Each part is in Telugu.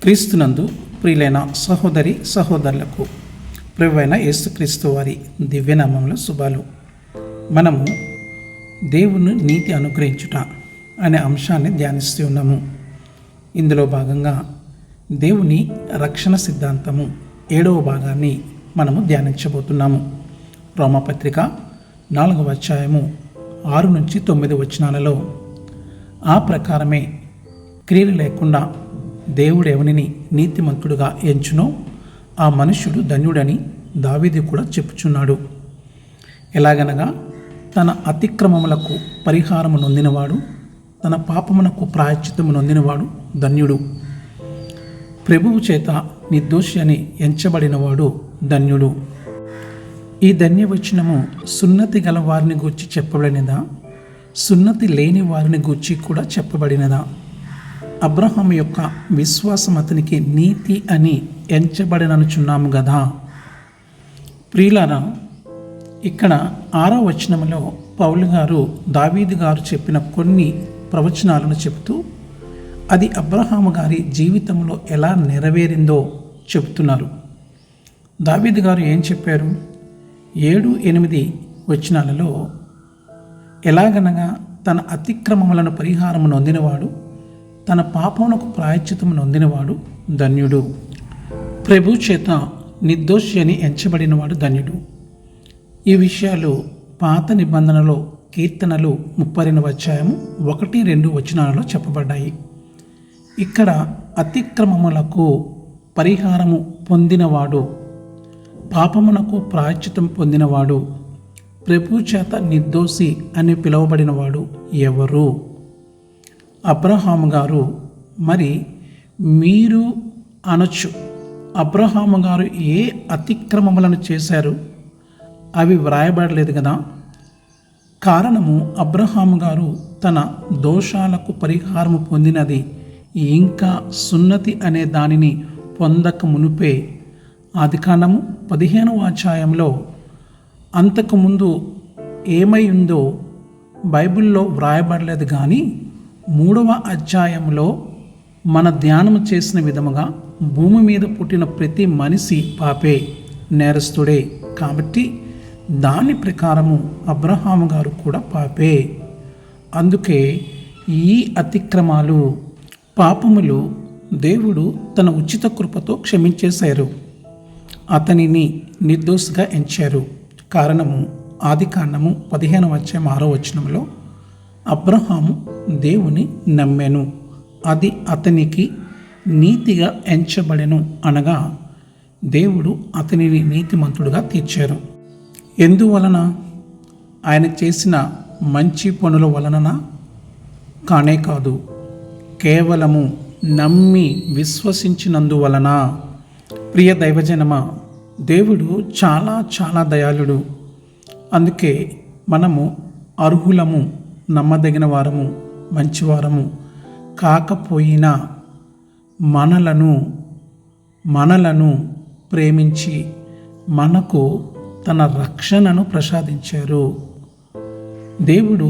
క్రీస్తునందు ప్రియులైన సహోదరి సహోదరులకు ప్రభువైన యేసుక్రీస్తు వారి దివ్యనామంలో శుభాలు. మనము దేవుని నీతి అనుగ్రహించుట అనే అంశాన్ని ధ్యానిస్తూ ఉన్నాము. ఇందులో భాగంగా దేవుని రక్షణ సిద్ధాంతము 7వ భాగాన్ని మనము ధ్యానించబోతున్నాము. రోమపత్రిక 4వ అధ్యాయము 6 నుంచి 9 వచనాలలో ఆ ప్రకారమే క్రియలు లేకుండా దేవుడు ఎవనిని నీతిమంతుడుగా ఎంచునో ఆ మనుష్యుడు ధన్యుడని దావీదు కూడా చెప్పుచున్నాడు. ఎలాగనగా తన అతిక్రమములకు పరిహారము నొందినవాడు, తన పాపమునకు ప్రాయశ్చిత్తము నొందినవాడు ధన్యుడు. ప్రభువు చేత నిర్దోషి అని ఎంచబడినవాడు ధన్యుడు. ఈ ధన్యవచనము సున్నతి గల వారిని గూర్చి చెప్పబడినదా, సున్నతి లేని వారిని గూర్చి కూడా చెప్పబడినదా? అబ్రహాం యొక్క విశ్వాసం అతనికి నీతి అని ఎంచబడిననుచున్నాము కదా. ప్రియులారా, ఇక్కడ 6వ వచనంలో పౌలు గారు దావీదు గారు చెప్పిన కొన్ని ప్రవచనాలను చెబుతూ అది అబ్రహాము గారి జీవితంలో ఎలా నెరవేరిందో చెబుతున్నారు. దావీదు గారు ఏం చెప్పారు? 7-8 వచనాలలో ఎలాగనగా తన అతిక్రమములను పరిహారము నొందినవాడు, తన పాపమునకు ప్రాయశ్చిత్తము నొందినవాడు ధన్యుడు. ప్రభు చేత నిర్దోషి అని ఎంచబడినవాడు ధన్యుడు. ఈ విషయాలు పాత నిబంధనలో కీర్తనలు 32వ అధ్యాయము 1-2 వచనాలలో చెప్పబడ్డాయి. ఇక్కడ అతిక్రమములకు పరిహారము పొందినవాడు, పాపమునకు ప్రాయశ్చిత్తం పొందినవాడు, ప్రభు చేత నిర్దోషి అని పిలువబడినవాడు ఎవరు? అబ్రహాము గారు. మరి మీరు అనొచ్చు, అబ్రహాము గారు ఏ అతిక్రమములను చేశారు? అవి వ్రాయబడలేదు కదా. కారణము, అబ్రహాము గారు తన దోషాలకు పరిహారము పొందినది ఇంకా సున్నతి అనే దానిని పొందక మునుపే. ఆదికాండము 15వ అధ్యాయంలో అంతకుముందు ఏమై ఉందో బైబిల్లో వ్రాయబడలేదు, కానీ 3వ అధ్యాయంలో మన ధ్యానం చేసిన విధముగా భూమి మీద పుట్టిన ప్రతి మనిషి పాపే, నేరస్తుడే. కాబట్టి దాని ప్రకారము అబ్రహాము గారు కూడా పాపే. అందుకే ఈ అతిక్రమాలు, పాపములు దేవుడు తన ఉచిత కృపతో క్షమించేశారు, అతనిని నిర్దోషిగా ఎంచారు. కారణము, ఆదికాండము 15వ అధ్యాయం 6వ వచనంలో అబ్రహాము దేవుని నమ్మెను, అది అతనికి నీతిగా ఎంచబడెను అనగా దేవుడు అతనిని నీతిమంతుడుగా తీర్చారు. ఎందువలన? ఆయన చేసిన మంచి పనుల వలన కానే కాదు, కేవలము నమ్మి విశ్వసించినందువలన. ప్రియ దైవజనమా, దేవుడు చాలా చాలా దయాళుడు. అందుకే మనము అర్హులము, నమ్మదగిన వారము, మంచివారము కాకపోయినా మనలను ప్రేమించి మనకు తన రక్షణను ప్రసాదించారు. దేవుడు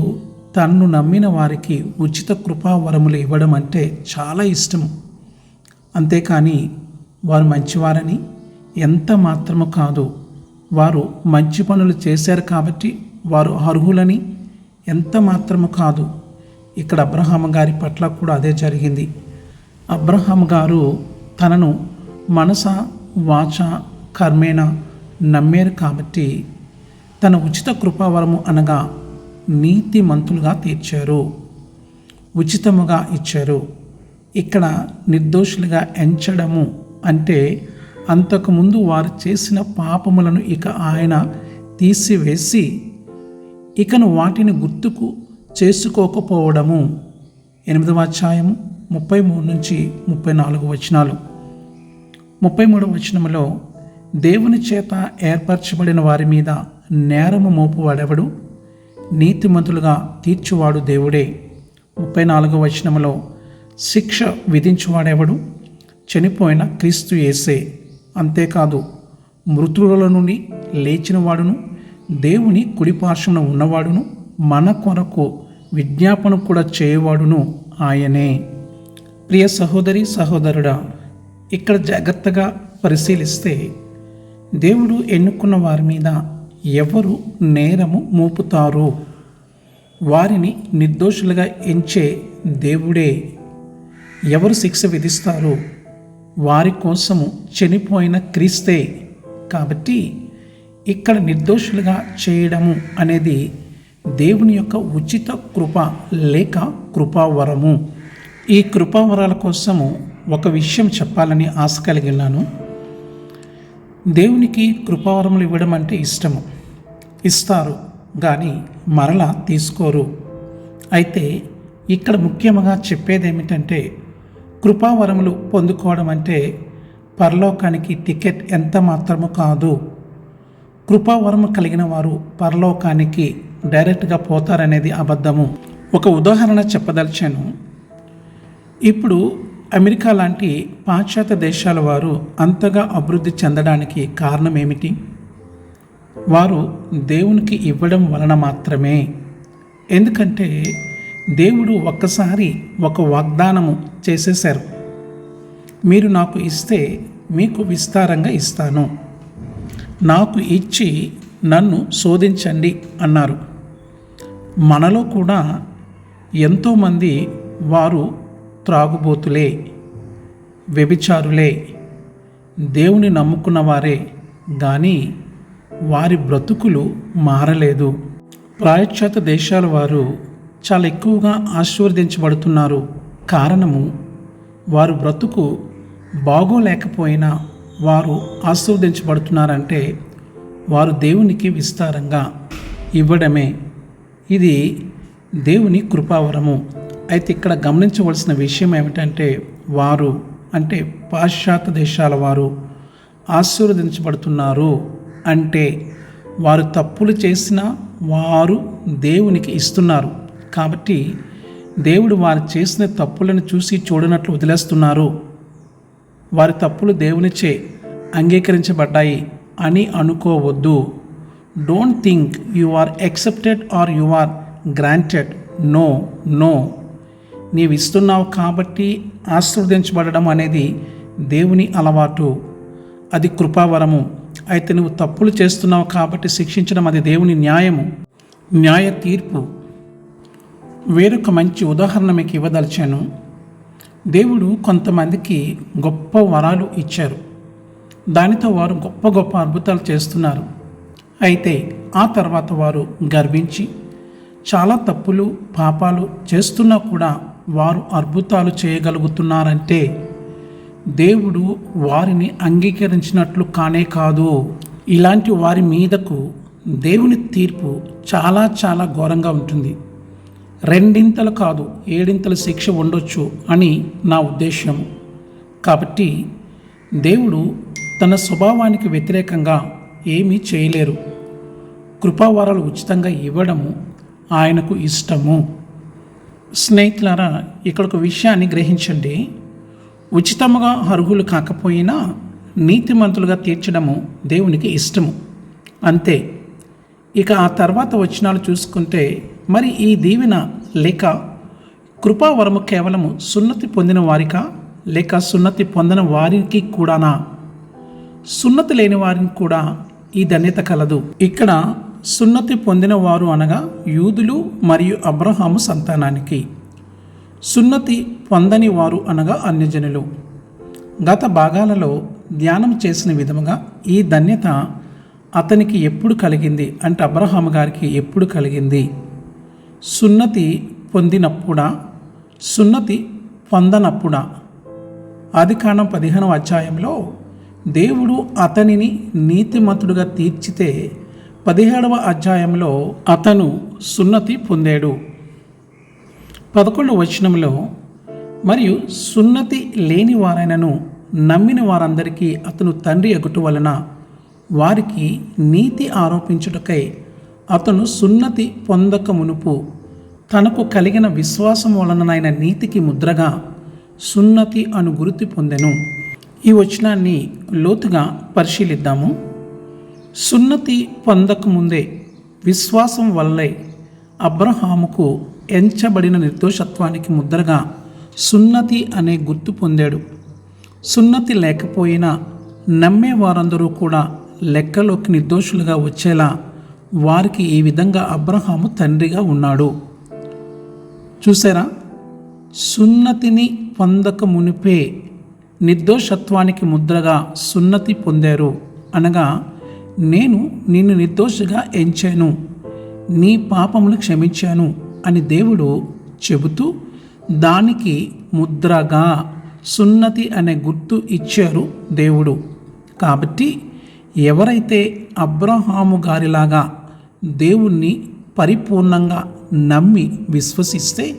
తన్ను నమ్మిన వారికి ఉచిత కృపావరములు ఇవ్వడం అంటే చాలా ఇష్టం. అంతేకాని వారు మంచివారని ఎంత మాత్రము కాదు, వారు మంచి పనులు చేశారు కాబట్టి వారు అర్హులని ఎంత మాత్రము కాదు. ఇక్కడ అబ్రహాము గారి పట్ల కూడా అదే జరిగింది. అబ్రహాము గారు తనను మనస వాచ కర్మేణ నమ్మారు కాబట్టి తన ఉచిత కృపావరము అనగా నీతిమంతులుగా తీర్చారు, ఉచితముగా ఇచ్చారు. ఇక్కడ నిర్దోషులుగా ఎంచడము అంటే అంతకుముందు వారు చేసిన పాపములను ఇక ఆయన తీసివేసి ఇకను వాటిని గుర్తుకు చేసుకోకపోవడము. 8వ అధ్యాయము 33-34 వచనాలు. 33వ వచనములో దేవుని చేత ఏర్పరచబడిన వారి మీద నేరము మోపువాడెవడు? నీతిమంతులుగా తీర్చువాడు దేవుడే. 34వ వచనములో శిక్ష విధించువాడెవడు? చనిపోయిన క్రీస్తు యేసే. అంతేకాదు, మృతుల నుండి లేచిన వాడును, దేవుని కుడిపార్శ్వమున ఉన్నవాడును, మన కొరకు విజ్ఞాపన కూడా చేయవాడును ఆయనే. ప్రియ సహోదరి సహోదరుడా, ఇక్కడ జాగ్రత్తగా పరిశీలిస్తే దేవుడు ఎన్నుకున్న వారి మీద ఎవరు నేరము మోపుతారో వారిని నిర్దోషులుగా ఎంచే దేవుడే. ఎవరు శిక్ష విధిస్తారో వారి కోసము చనిపోయిన క్రీస్తే. కాబట్టి ఇక్కడ నిర్దోషులుగా చేయడము అనేది దేవుని యొక్క ఉచిత కృప లేక కృపావరము. ఈ కృపావరాల కోసము ఒక విషయం చెప్పాలని ఆశ కలిగి ఉన్నాను. దేవునికి కృపావరములు ఇవ్వడం అంటే ఇష్టము, ఇస్తారు కానీ మరలా తీసుకోరు. అయితే ఇక్కడ ముఖ్యంగా చెప్పేది ఏమిటంటే కృపావరములు పొందుకోవడం అంటే పరలోకానికి టికెట్ ఎంత మాత్రము కాదు. కృపావరము కలిగిన వారు పరలోకానికి డైరెక్ట్గా పోతారనేది అబద్ధము. ఒక ఉదాహరణ చెప్పదలిచాను. ఇప్పుడు అమెరికా లాంటి పాశ్చాత్య దేశాల వారు అంతగా అభివృద్ధి చెందడానికి కారణం ఏమిటి? వారు దేవునికి ఇవ్వడం వలన మాత్రమే. ఎందుకంటే దేవుడు ఒక్కసారి ఒక వాగ్దానము చేసేశారు. మీరు నాకు ఇస్తే మీకు విస్తారంగా ఇస్తాను, నాకు ఇచ్చి నన్ను శోధించండి అన్నారు. మనలో కూడా ఎంతోమంది వారు త్రాగుబోతులే, వ్యభిచారులే, దేవుని నమ్ముకున్న వారే కానీ వారి బ్రతుకులు మారలేదు. పాశ్చాత్య దేశాల వారు చాలా ఎక్కువగా ఆశీర్వదించబడుతున్నారు. కారణము వారు బ్రతుకు బాగోలేకపోయినా వారు ఆశీర్వదించబడుతున్నారంటే వారు దేవునికి విస్తారంగా ఇవ్వడమే. ఇది దేవుని కృపావరము. అయితే ఇక్కడ గమనించవలసిన విషయం ఏమిటంటే వారు అంటే పాశ్చాత్య దేశాల వారు ఆశీర్వదించబడుతున్నారు అంటే వారు తప్పులు చేసినా వారు దేవునికి ఇస్తున్నారు. కాబట్టి దేవుడు వారు చేసిన తప్పులను చూసి చూడనట్లు వదిలేస్తున్నారు. వారి తప్పులు దేవునిచే అంగీకరించబడ్డాయి అని అనుకోవద్దు. Don't think you are accepted are you are granted. No no, నీవు ఇస్తున్నావు కాబట్టి ఆశీర్వదించబడడం అనేది దేవుని అలవాటు, అది కృపావరము. అయితే నువ్వు తప్పులు చేస్తున్నావు కాబట్టి శిక్షించడం అది దేవుని న్యాయము, న్యాయ తీర్పు. వేరొక మంచి ఉదాహరణ మీకు ఇవ్వదలిచాను. దేవుడు కొంతమందికి గొప్ప వరాలు ఇచ్చారు. దానితో వారు గొప్ప గొప్ప అద్భుతాలు చేస్తున్నారు. అయితే ఆ తర్వాత వారు గర్వించి చాలా తప్పులు పాపాలు చేస్తున్నా కూడా వారు అద్భుతాలు చేయగలుగుతున్నారంటే దేవుడు వారిని అంగీకరించినట్లు కానే కాదు. ఇలాంటి వారి మీదకు దేవుని తీర్పు చాలా చాలా ఘోరంగా ఉంటుంది. 2 కాదు 7 శిక్ష ఉండొచ్చు అని నా ఉద్దేశం. కాబట్టి దేవుడు తన స్వభావానికి వ్యతిరేకంగా ఏమీ చేయలేరు. కృపావరాలు ఉచితంగా ఇవ్వడము ఆయనకు ఇష్టము. స్నేహితులారా, ఇక్కడ ఒక విషయాన్ని గ్రహించండి. ఉచితముగా అర్హులు కాకపోయినా నీతిమంతులుగా తీర్చడము దేవునికి ఇష్టము, అంతే. ఇక ఆ తర్వాత వచనాలు చూసుకుంటే మరి ఈ దీవెన లేక కృపావరము కేవలము సున్నతి పొందిన వారికా లేక సున్నతి పొందిన వారికి కూడానా? సున్నతి లేని వారికి కూడా ఈ ధన్యత కలదు. ఇక్కడ సున్నతి పొందిన వారు అనగా యూదులు మరియు అబ్రహాము సంతానానికి, సున్నతి పొందని వారు అనగా అన్యజనులు. గత భాగాలలో ధ్యానం చేసిన విధముగా ఈ ధన్యత అతనికి ఎప్పుడు కలిగింది అంటే అబ్రహాము గారికి ఎప్పుడు కలిగింది? సున్నతి పొందినప్పుడా, సున్నతి పొందనప్పుడా? ఆదికాండం 15వ అధ్యాయంలో దేవుడు అతనిని నీతిమంతుడుగా తీర్చితే 17వ అధ్యాయంలో అతను సున్నతి పొందాడు. 11వ వచనంలో మరియు సున్నతి లేని వారైనను నమ్మిన వారందరికీ అతను తండ్రి ఎగుట వలన వారికి నీతి ఆరోపించుటకై అతను సున్నతి పొందక మునుపు తనకు కలిగిన విశ్వాసం వలననైన నీతికి ముద్రగా సున్నతి అను గుర్తు పొందెను. ఈ వచనాన్ని లోతుగా పరిశీలిద్దాము. సున్నతి పొందకముందే విశ్వాసం వల్లే అబ్రహాముకు ఎంచబడిన నిర్దోషత్వానికి ముద్రగా సున్నతి అనే గుర్తు పొందాడు. సున్నతి లేకపోయినా నమ్మే వారందరూ కూడా లెక్కలోకి నిర్దోషులుగా వచ్చేలా వారికి ఈ విధంగా అబ్రహాము తండ్రిగా ఉన్నాడు. చూసారా, సున్నతిని పొందక మునిపే నిర్దోషత్వానికి ముద్రగా సున్నతి పొందారు. అనగా నేను నిన్ను నిర్దోషిగా ఎంచాను, నీ పాపములు క్షమించాను అని దేవుడు చెబుతూ దానికి ముద్రగా సున్నతి అనే గుర్తు ఇచ్చారు దేవుడు. కాబట్టి ఎవరైతే అబ్రహాము గారిలాగా దేవుణ్ణి పరిపూర్ణంగా నమ్మి విశ్వసిస్తే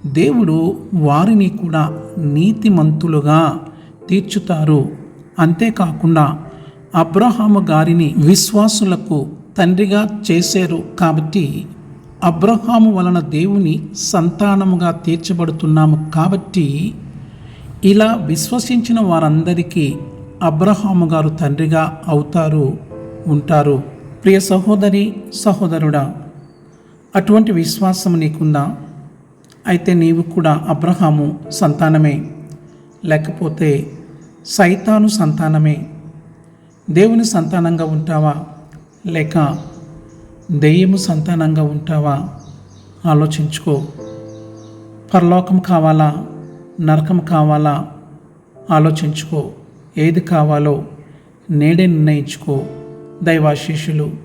దేవుడు వారిని కూడా నీతిమంతులుగా తీర్చుతారు. అంతేకాకుండా అబ్రహాము గారిని విశ్వాసులకు తండ్రిగా చేశారు. కాబట్టి అబ్రహాము వలన దేవుని సంతానముగా తీర్చబడుతున్నాము. కాబట్టి ఇలా విశ్వసించిన వారందరికీ అబ్రహాము గారు తండ్రిగా అవుతారు, ఉంటారు. ప్రియ సహోదరి సహోదరుడా, అటువంటి విశ్వాసం నీకుందా? అయితే నీవు కూడా అబ్రహాము సంతానమే, లేకపోతే సైతాను సంతానమే. దేవుని సంతానంగా ఉంటావా లేక దెయ్యము సంతానంగా ఉంటావా? ఆలోచించుకో. పరలోకం కావాలా, నరకం కావాలా? ఆలోచించుకో. ఏది కావాలో నేడే నిర్ణయించుకో. దైవాశీస్సులు.